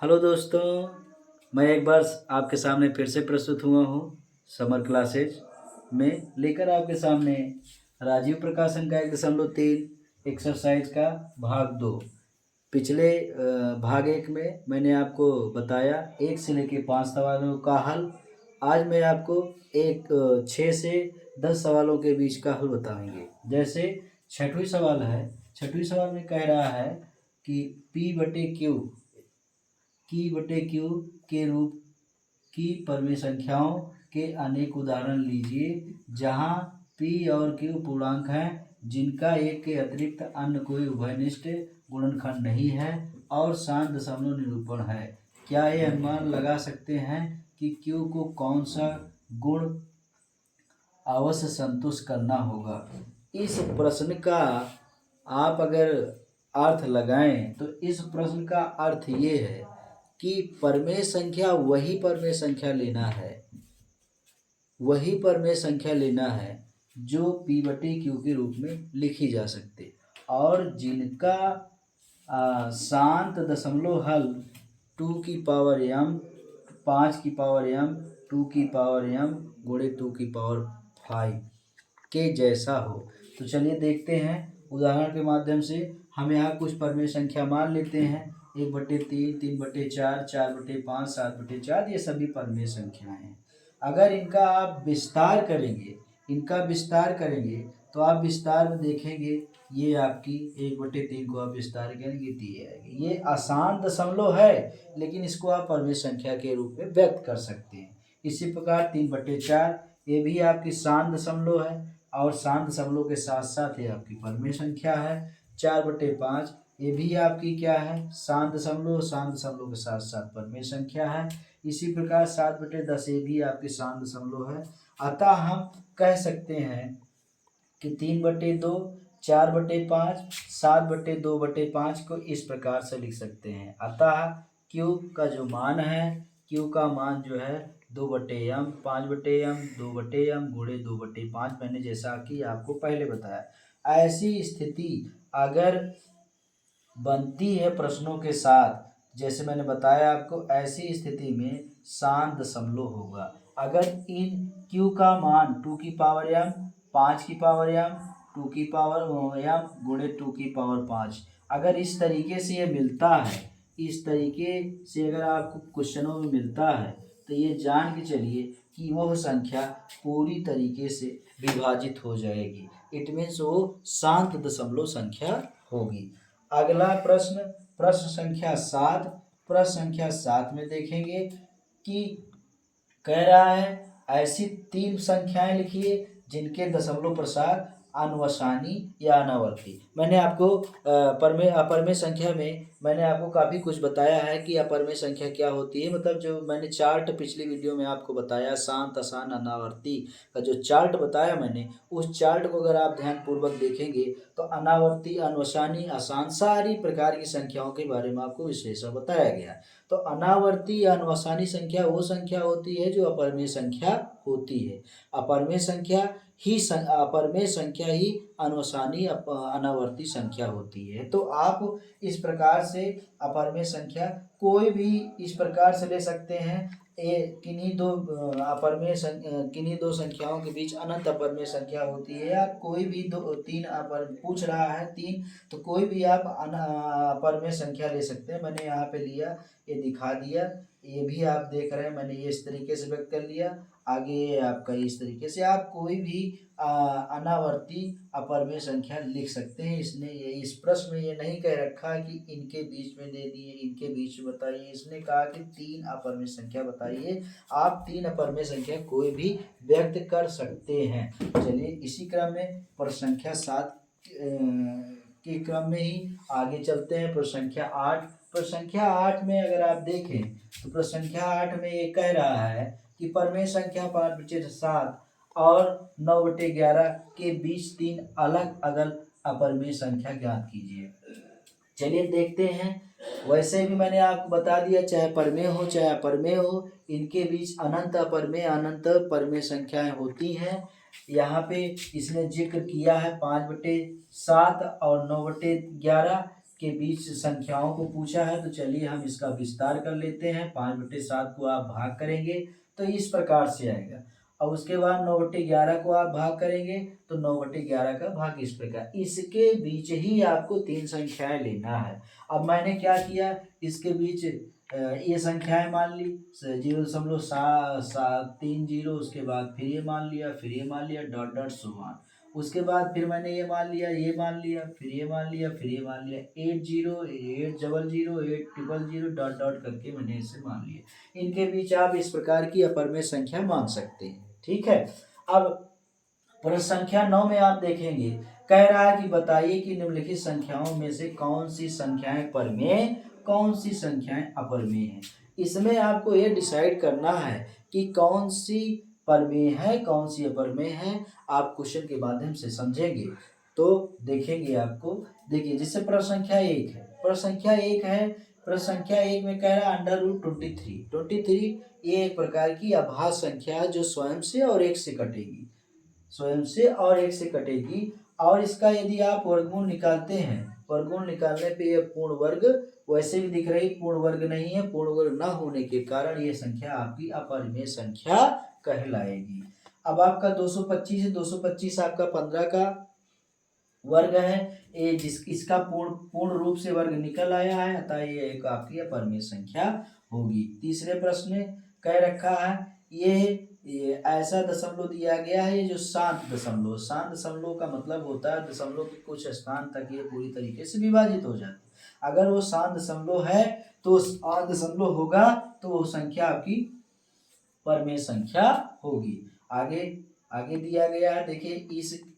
Hello दोस्तों, मैं एक बार आपके सामने फिर से प्रस्तुत हुआ हूँ समर क्लासेज में लेकर आपके सामने राजीव प्रकाशन का 1.3 एक्सरसाइज का भाग 2। पिछले भाग 1 में मैंने आपको बताया 1 से लेकर 5 सवालों का हल। आज मैं आपको 6 से 10 सवालों के बीच का हल बताएंगे। जैसे छठवीं सवाल है, छठवीं सवाल में कह रहा है कि P/Q के रूप की परमेय संख्याओं के अनेक उदाहरण लीजिए जहां P और Q पूर्णांक हैं जिनका एक के अतिरिक्त अन्य कोई उभयनिष्ठ गुणनखंड नहीं है और शांत दशमलव निरूपण है। क्या ये अनुमान लगा सकते हैं कि Q को कौन सा गुण अवश्य संतुष्ट करना होगा? इस प्रश्न का आप अगर अर्थ लगाएं तो इस प्रश्न का अर्थ ये है कि परमेय संख्या वही परमेय संख्या लेना है जो P/Q के रूप में लिखी जा सकते और जिनका शांत दशमलव हल 2 की पावर m 5 की पावर m 2 की पावर m गुणे 2 की पावर 5 के जैसा हो। तो चलिए देखते हैं उदाहरण के माध्यम से। हम यहाँ कुछ परमेय संख्या मान लेते हैं 1/3, 3/4, 4/5, 7/4, ये सभी परमेय संख्याएं हैं। अगर इनका आप विस्तार करेंगे तो आप विस्तार में देखेंगे ये आपकी 1/3 को आप विस्तार करेंगे तो ये आएगी। ये आसान दशमलव है लेकिन इसको आप परमेय संख्या के रूप में व्यक्त कर सकते हैं। इसी प्रकार 3/4 ये भी आपकी शांत दशमलव है और शांत दशमलव के साथ साथ ये आपकी परमेय संख्या है। 4/5 ये भी आपकी क्या है? शांत दशमलव के साथ साथ परमेय संख्या है। इसी प्रकार 7/10 ये भी आपकी शांत दशमलव है। अतः हम कह सकते हैं कि 3/2, 4/5, 7/2/5 को इस प्रकार से लिख सकते हैं। अतः Q का जो मान है, Q का मान जो है 2/m, 5/m, 2/m गुणे 2/5, मैंने जैसा कि आपको पहले बताया। ऐसी स्थिति अगर बनती है प्रश्नों के साथ, जैसे मैंने बताया आपको, ऐसी स्थिति में शांत दशमलव होगा। अगर इन Q का मान 2 की पावर m, 5 की पावर m, 2 की पावर m गुणे 2 की पावर 5, अगर इस तरीके से ये मिलता है, इस तरीके से अगर आपको क्वेश्चनों में मिलता है तो ये जान के चलिए कि वह संख्या पूरी तरीके से विभाजित हो जाएगी। इट मीन्स वो शांत दशमलव संख्या होगी। अगला प्रश्न, प्रश्न संख्या 7। प्रश्न संख्या 7 में देखेंगे कि कह रहा है ऐसी 3 संख्याएं लिखिए जिनके दशमलव प्रसार अनुवसानी या अनावर्ती। मैंने आपको अपरमेय संख्या में मैंने आपको काफ़ी कुछ बताया है कि अपरमेय संख्या क्या होती है। मतलब जो मैंने चार्ट पिछली वीडियो में आपको बताया, शांत, आसान, अनावर्ती का जो चार्ट बताया मैंने, उस चार्ट को अगर आप ध्यानपूर्वक देखेंगे तो अनावर्ती, अनुवसानी, आसान सारी प्रकार की संख्याओं के बारे में आपको विश्लेषण बताया गया। तो अनावर्ती या अनुवसानी संख्या वो संख्या होती है जो अपरमेय संख्या होती है। अपरमेय संख्या ही अनुवसानी अनावर्ती संख्या होती है। तो आप इस प्रकार से अपरमेय संख्या कोई भी इस प्रकार से ले सकते हैं। किन्हीं दो संख्याओं के बीच अनंत अपरमेय संख्या होती है, या कोई भी तीन पूछ रहा है 3, तो कोई भी आप अपरमेय संख्या ले सकते हैं। मैंने यहाँ पे लिया, ये दिखा दिया, ये भी आप देख रहे हैं मैंने ये इस तरीके से व्यक्त कर लिया। आगे आपका इस तरीके से आप कोई भी अनावर्ती अपरमेय संख्या लिख सकते हैं। इसने ये इस प्रश्न में ये नहीं कह रखा कि इनके बीच में दे दिए, इनके बीच में बताइए। इसने कहा कि 3 अपरमेय संख्या बताइए। आप 3 अपरमेय संख्या कोई भी व्यक्त कर सकते हैं। चलिए इसी क्रम में प्रश्न संख्या 7 के क्रम में ही आगे चलते हैं। प्रश्न संख्या 8। प्रश्न संख्या 8 में अगर आप देखें तो प्रश्न संख्या 8 में ये कह रहा है कि परमेय संख्या 5/7 और 9/11 के बीच 3 अलग अलग अपरमेय संख्या ज्ञात कीजिए। चलिए देखते हैं। वैसे भी मैंने आपको बता दिया, चाहे परमेय हो चाहे अपरमेय हो, इनके बीच अनंत अपरमेय अनंत परमेय संख्याएं होती हैं। यहाँ पे इसने जिक्र किया है 5/7 और 9/11 के बीच संख्याओं को पूछा है, तो चलिए हम इसका विस्तार कर लेते हैं। 5/7 को आप भाग करेंगे तो इस प्रकार से आएगा, और उसके बाद 9/11 को आप भाग करेंगे तो 9/11 का भाग इस प्रकार। इसके बीच ही आपको 3 संख्याएं लेना है। अब मैंने क्या किया, इसके बीच ये संख्याएं मान ली 0.730, उसके बाद फिर ये मान लिया, फिर ये मान लिया, डॉट डॉट सो ऑन। उसके बाद फिर मैंने ये मान लिया, ये मान लिया, फिर ये मान लिया, फिर ये मान लिया, 80 800 8000 डॉट डॉट करके मैंने इसे मान लिया। इनके बीच आप इस प्रकार की अपरमेय संख्या मान सकते हैं। ठीक है। अब प्रश्न संख्या 9 में आप देखेंगे, कह रहा है कि बताइए कि निम्नलिखित संख्याओं में से कौन सी संख्याएं परमेय, कौन सी संख्याएं अपरमेय हैं। इसमें आपको ये डिसाइड करना है कि कौन सी परमेय है, कौन सी अपरमेय है। आप क्वेश्चन के माध्यम से समझेंगे तो देखेंगे आपको। देखिए, जैसे प्रश्न संख्या 1 है, प्रश्न संख्या 1 है, प्रश्न संख्या 1 में कह रहा है √23 ये एक प्रकार की अभाज्य संख्या है जो स्वयं से और 1 से कटेगी, स्वयं से और 1 से कटेगी। और इसका यदि आप वर्गमूल निकालते हैं, वर्गमूल निकालने पे ये पूर्ण वर्ग वैसे भी दिख रही, पूर्ण वर्ग नहीं है। पूर्ण वर्ग न होने के कारण ये संख्या आपकी अपरिमेय संख्या कहलाएगी। अब आपका 225 है, 225 आपका 15 का वर्ग है। ये इसका पूर्ण रूप से वर्ग निकल आया है, अतः ये एक आपकी अपरिमेय संख्या होगी। तीसरे प्रश्न में कह रखा है ये ऐसा दशमलव दिया गया है जो शांत दशमलव का मतलब होता है दशमलव के कुछ स्थान तक ये पूरी तरीके से विभाजित हो जाता है। अगर वो शांत दशमलव है तो शांत दशमलव होगा तो वो संख्या आपकी परमेय संख्या होगी। आगे दिया गया है, देखिए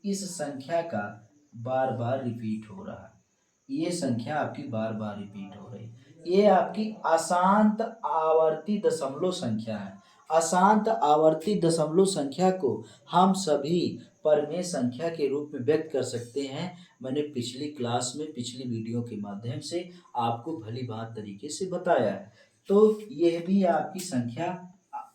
इस संख्या का बार बार रिपीट हो रहा है, ये संख्या आपकी बार बार रिपीट हो रही, ये आपकी अशांत आवर्ती दशमलव संख्या है। अशांत आवर्ती दशमलव संख्या को हम सभी परमेय संख्या के रूप में व्यक्त कर सकते हैं। मैंने पिछली क्लास में पिछली वीडियो के माध्यम से आपको भली भांति तरीके से बताया है। तो यह भी आपकी संख्या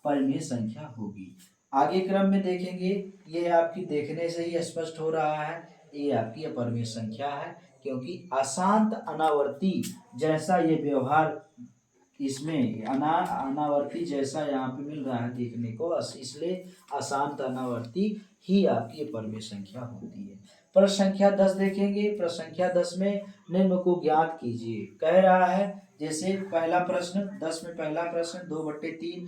परमेय संख्या होगी। आगे क्रम में देखेंगे, ये आपकी देखने से ही स्पष्ट हो रहा है ये आपकी अपरमेय संख्या है, क्योंकि अशांत अनावर्ती जैसा ये व्यवहार इसमें अनावर्ती जैसा यहाँ पे मिल रहा है देखने को, इसलिए अशांत अनावर्ती ही आपकी परमेय संख्या होती है। प्रश्न संख्या 10 देखेंगे। प्रश्न संख्या 10 में निम्न को ज्ञात कीजिए कह रहा है। जैसे पहला प्रश्न 10 में पहला प्रश्न 2/3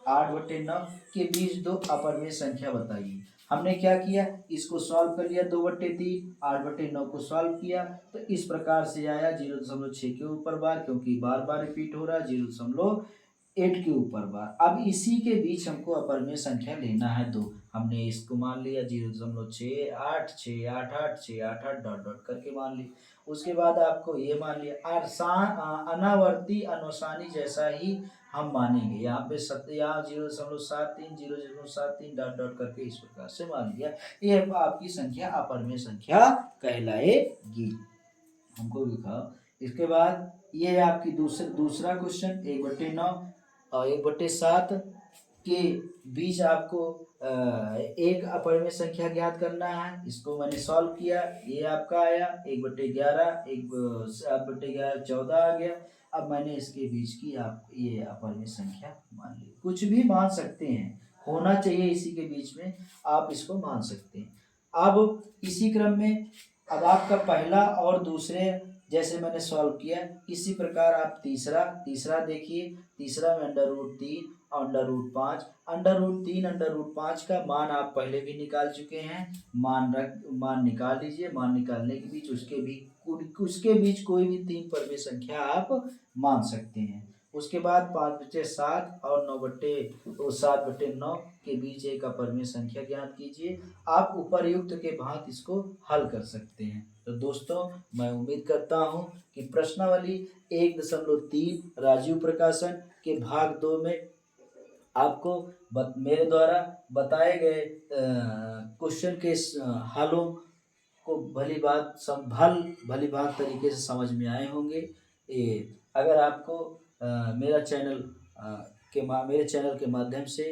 8/9 के बीच दो अपरमेय संख्या बताइए। हमने क्या किया, इसको सॉल्व कर लिया, 2/3 8/9 को सॉल्व किया तो इस प्रकार से आया 0.6 के ऊपर बार, क्योंकि बार बार रिपीट हो रहा है, 0.8 के ऊपर बार। अब इसी के बीच हमको अपरमेय संख्या लेना है दो, हमने इसको मान लिया 0.68 688 688 डॉट डॉट करके मान ली। उसके बाद आपको ये मान लिया अनावर्ती अनुसानी जैसा ही हम मानेंगे, यहाँ पे यहाँ 0.73 0.73 डॉट डॉट करके इस प्रकार से मान लिया। ये आपकी संख्या अपरमेय संख्या कहलाएगी। हमको लिखा। इसके बाद ये आपकी दूसरा क्वेश्चन 1/9 और 1/7 के बीच आपको एक अपरिमेय संख्या ज्ञात करना है। इसको मैंने सॉल्व किया, ये आपका आया 1/11 7/11 14 आ गया। अब मैंने इसके बीच की आप ये अपरिमेय संख्या मान ली, कुछ भी मान सकते हैं, होना चाहिए इसी के बीच में, आप इसको मान सकते हैं। अब इसी क्रम में अब आपका पहला और दूसरे जैसे मैंने सॉल्व किया, इसी प्रकार आप तीसरा देखिए। तीसरा में √3 और √5 √3 का मान आप पहले भी निकाल चुके हैं। मान निकाल लीजिए। मान निकालने के बीच उसके बीच कोई भी 3 परमेय संख्या आप मान सकते हैं। उसके बाद 5/7 और 7/9 के बीच एक अपरमेय संख्या ज्ञात कीजिए। आप उपर्युक्त के भांति इसको हल कर सकते हैं। तो दोस्तों, मैं उम्मीद करता हूं कि प्रश्नावली 1.3 राजीव प्रकाशन के भाग 2 में आपको मेरे द्वारा बताए गए क्वेश्चन के हलों को भली बात तरीके से समझ में आए होंगे। अगर आपको मेरे चैनल के माध्यम से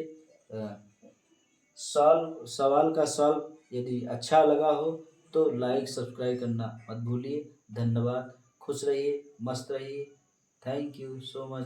सवाल का सॉल्व यदि अच्छा लगा हो तो लाइक सब्सक्राइब करना मत भूलिए। धन्यवाद। खुश रहिए, मस्त रहिए। Thank you so much.